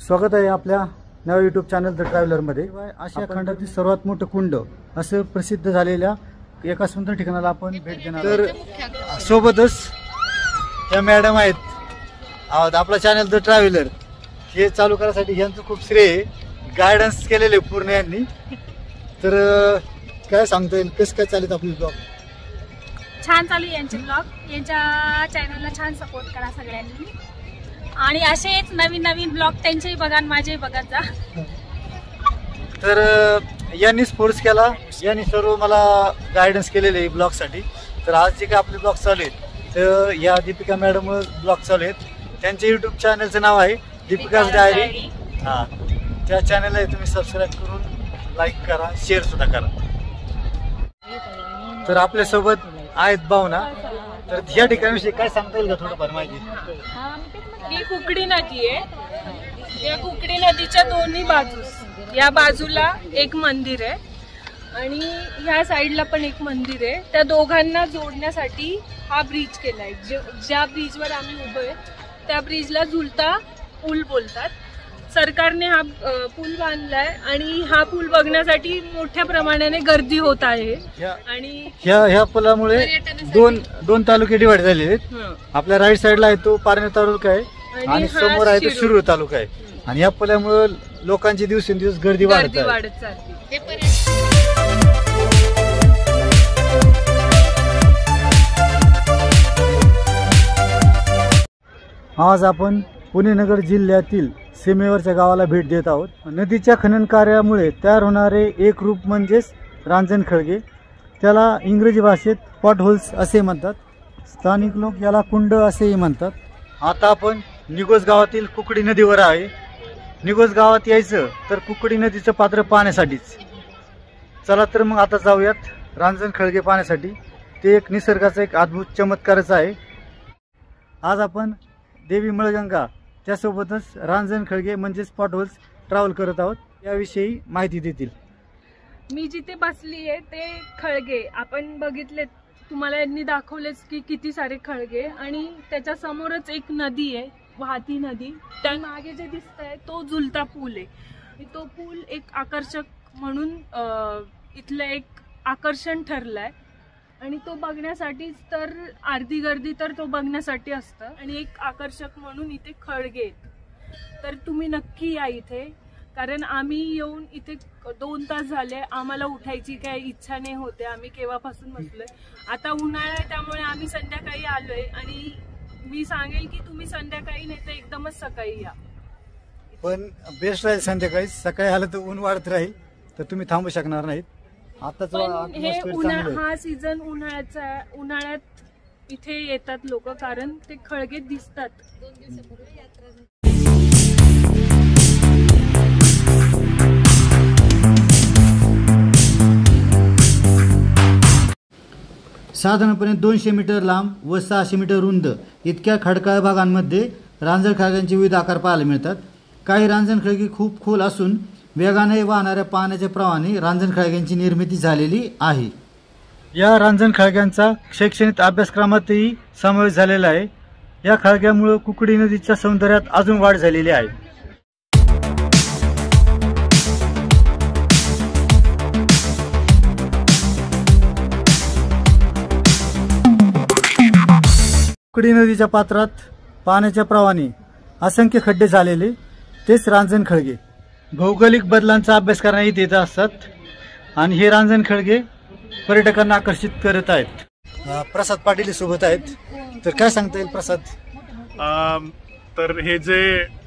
स्वागत आहे आपल्या नव्या यूट्यूब चॅनल द ट्रॅव्हलरमध्ये। आशिया खंडातील सर्वात मोठं कुंड असं प्रसिद्ध झालेल्या एका सुंदर ठिकाणाला आपण भेट देणार तर सोबतच या मॅडम आहेत। आपला चॅनल द ट्रॅव्हलर हे चालू करण्यासाठी यांचं खूप श्रेय गायडन्स केलेले पूर्ण यांनी। तर काय सांगता येईल कसं काय चालत आपली ब्लॉग? छान चालू यांचे ब्लॉग, यांच्या चॅनलला छान सपोर्ट करा सगळ्यांनी आणि असेच नवीन नवीन ब्लॉग त्यांचेही बघा आणि माझेही बघत जा। तर यांनीच फोर्स केला, यांनी सर्व मला गायडन्स केलेले ब्लॉग साठी। तर आज जे काय आपले ब्लॉग चालू आहेत तर या दीपिका मॅडम ब्लॉग चालू आहेत। त्यांच्या यूट्यूब चॅनलचं नाव आहे दीपिकाज डायरी। हां, त्या चॅनलला तुम्ही सबस्क्राईब करून लाईक करा, शेअर सुद्धा करा। तर आपल्यासोबत आहेत भावना। तर ह्या ठिकाणाविषयी काय सांगता येईल का थोडंफार माहिती? ही कुकडी नदी आहे। या कुकडी नदीच्या दोन्ही बाजूस, या बाजूला एक मंदिर आहे आणि ह्या साईडला पण एक मंदिर आहे। त्या दोघांना जोडण्यासाठी हा ब्रिज केलाय। ज्या ब्रिजवर आम्ही उभे आहे त्या ब्रिजला झुलता पूल बोलतात। सरकारने हा पूल बांधलाय आणि हा पूल बघण्यासाठी मोठ्या प्रमाणाने गर्दी होत आहे। आणि ह्या पुलामुळे दोन तालुके डिवाइड झाले आहेत। आपल्या राईट साइडला आहे तो पारनेर तालुका आहे आणि समोर आहे तो शिरूर तालुका आहे। आणि या पुलामुळे लोकांची दिवसेंदिवस गर्दी वाढत चालली। आज आपण पुणे नगर जिल्ह्यातील सीमेवरच्या गावाला भेट देत आहोत। नदीच्या खनन कार्यामुळे तयार होणारे एक रूप म्हणजेच रांजणखळगे, त्याला इंग्रजी भाषेत पॉट होल्स असे म्हणतात। स्थानिक लोक याला कुंड असेही म्हणतात। आता आपण निगोज गावातील कुकडी नदीवर आहे। निगोज गावात यायचं तर कुकडी नदीचं पात्र पाहण्यासाठीच। चला तर मग आता जाऊयात रांजणखळगे पाहण्यासाठी। ते एक निसर्गाचा एक अद्भुत चमत्कारच आहे। आज आपण देवी मळगंगा त्यासोबतच रांजणखळगे म्हणजे स्पॉट होल्स ट्रॅव्हल करत आहोत। याविषयी माहिती देतील। मी जिथे बसली आहे ते खळगे आपण बघितले, तुम्हाला यांनी दाखवलेच की किती सारे खळगे आणि त्याच्या समोरच एक नदी आहे, वाहती नदी। त्या मागे जे दिसत आहे तो झुलता पूल आहे। तो पूल एक आकर्षक म्हणून इथलं एक आकर्षण ठरलंय आणि तो बघण्यासाठीच तर अर्धी गर्दी तर तो बघण्यासाठी असतं आणि एक आकर्षक म्हणून इथे खळगे आहेत। तर तुम्ही नक्की या इथे, कारण आम्ही येऊन इथे 2 तास झाले, आम्हाला उठायची काही इच्छा नाही होते। आम्ही केव्हापासून बसलोय। आता उन्हाळा आहे त्यामुळे आम्ही संध्याकाळी आलोय आणि मी सांगेल की तुम्ही संध्याकाळी नाही तर एकदमच सकाळी या। पण बेस्ट राहील संध्याकाळी, सकाळी आलं तर ऊन वाढत राहील तर तुम्ही थांबू शकणार नाहीत। आताच हा सीझन उन्हाळ्याचा आहे, उन्हाळ्यात इथे येतात लोक कारण ते खळगे दिसतात। 2 दिवसापूर्वी यात्रा झाली। साधारणपणे 200 मीटर लांब व 600 मीटर रुंद इतक्या खडकाळ भागांमध्ये रांजणखळग्यांचे विविध आकार पाहायला मिळतात। काही रांजणखळगे खूप खोल असून वेगाने वाहणाऱ्या पाण्याच्या प्रवाहाने रांजणखळग्यांची निर्मिती झालेली आहे। या रांजणखळग्यांचा शैक्षणिक अभ्यासक्रमातही समावेश झालेला आहे। या खळग्यामुळे कुकडी नदीच्या सौंदर्यात अजून वाढ झालेली आहे। कुकडी नदीच्या पात्रात पाण्याच्या प्रवाहाने असंख्य खड्डे झालेले तेच रांजणखळगे भौगोलिक बदलांचा अभ्यास करण्यात येत असतात आणि हे रांजणखळगे पर्यटकांना आकर्षित करत आहेत। प्रसाद पाटील सोबत आहेत, तर काय सांगता येईल प्रसाद? तर हे जे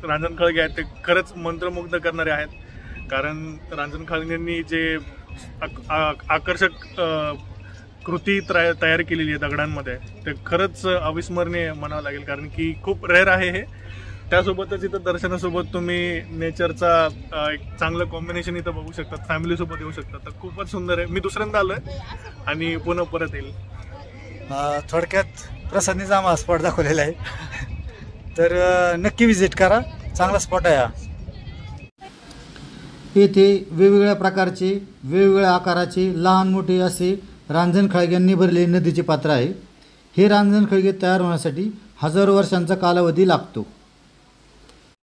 रांजणखळगे आहेत ते खरंच मंत्रमुग्ध करणारे आहेत। कारण रांजणखळग्यांनी जे आकर्षक कृती तयार केलेली आहे दगडांमध्ये ते खरंच अविस्मरणीय म्हणावं लागेल, कारण की खूप रेअर आहे हे। त्यासोबतच इथं दर्शनासोबत तुम्ही नेचरचा एक चांगलं कॉम्बिनेशन इथं बघू शकतात, फॅमिली सोबत येऊ शकतात। तर खूपच सुंदर आहे। मी दुसऱ्यांदा आलोय आणि पुन्हा परत येईल। थोडक्यात प्रसादने आम्हाला स्पॉट दाखवलेला आहे, तर नक्की विजिट करा, चांगला स्पॉट आहे हा। येथे वेगवेगळ्या प्रकारचे वेगवेगळ्या आकाराचे लहान मोठे असे रांजणखळग्यांनी भरलेले नदीचे पात्र आहे। हे रांजणखळगे तयार होण्यासाठी हजारो वर्षांचा कालावधी लागतो।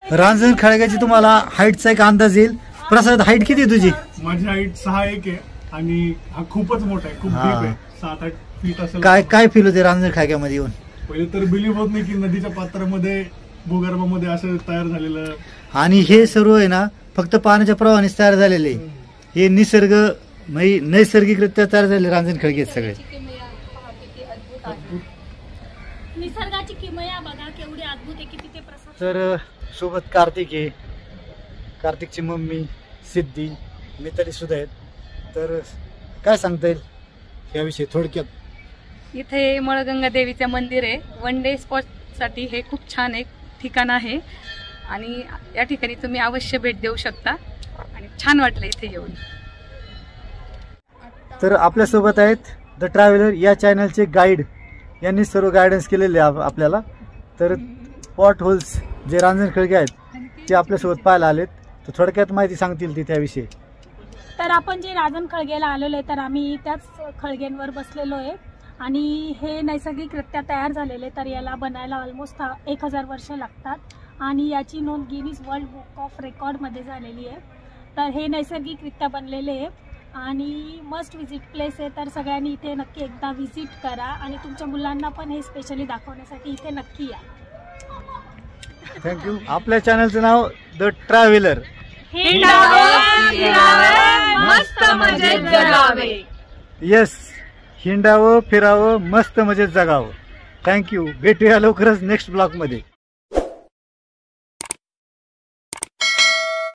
रांजण खळग्याची तुम्हाला हाईटचा एक अंदाज येईल. प्रसाद, हाईट किती आहे तुझी? माझी हाईट 6'1" आहे आणि हा खूपच मोठा आहे, खूप हा. डीप आहे, 7-8 फीट असेल. काय काय फील होते रांजण खळग्यामध्ये येऊन? पहिले तर बिलीव्ह होत नाही की नदीच्या पात्रामध्ये भूगर्भामध्ये असं तयार झालेलं. आणि हे सर्व आहे ना फक्त पाण्याच्या प्रवाहानेच तयार झालेले. हे निसर्ग म्हणजे नैसर्गिकरित्या तयार झालेले रांजण खळगे आहेत सगळे. निसर्गाची किमया बघा केवढी अद्भुत आहे, किती ते प्रसाद. तर सोबत कार्तिक आहे, कार्तिकची मम्मी सिद्धी, मिताली सुद्धा आहेत. तर काय सांगता येईल याविषयी थोडक्यात? इथे मळगंगा देवीचे मंदिर आहे. वन डे स्पॉट साठी हे खूप छान एक ठिकाण आहे आणि या ठिकाणी तुम्ही अवश्य भेट देऊ शकता आणि छान वाटलं इथे येऊन. तर आपल्यासोबत आहेत द ट्रॅव्हलर या चॅनलचे गाईड, यांनी सर्व गायडन्स केलेले आपल्याला. तर पॉट होल्स जे रांजण खळगे आहेत ते आपल्यासोबत पाहायला आलेत. तर थोडक्यात माहिती सांगतील ते त्याविषयी. तर आपण जे रांजण खळगेला आलेलो आहे तर आम्ही त्याच खळग्यांवर बसलेलो आहे आणि हे नैसर्गिकरित्या तयार झालेले. तर याला बनायला ऑलमोस्ट 1000 वर्ष लागतात आणि याची नोंद गिनीज वर्ल्ड बुक ऑफ रेकॉर्डमध्ये झालेली आहे. तर हे नैसर्गिकरित्या बनलेले आहे आणि मस्ट व्हिजिट प्लेस आहे. तर सगळ्यांनी इथे नक्की एकदा व्हिजिट करा आणि तुमच्या मुलांना पण हे स्पेशली दाखवण्यासाठी इथे नक्की या. थँक्यू. आपल्या चॅनलचं नाव द ट्रॅव्हलर. मस्त मजेत जगावे. येस, हिंडावं फिरावं मस्त मजेत जगावं. थँक्यू. भेटूया लवकरच नेक्स्ट ब्लॉगमध्ये.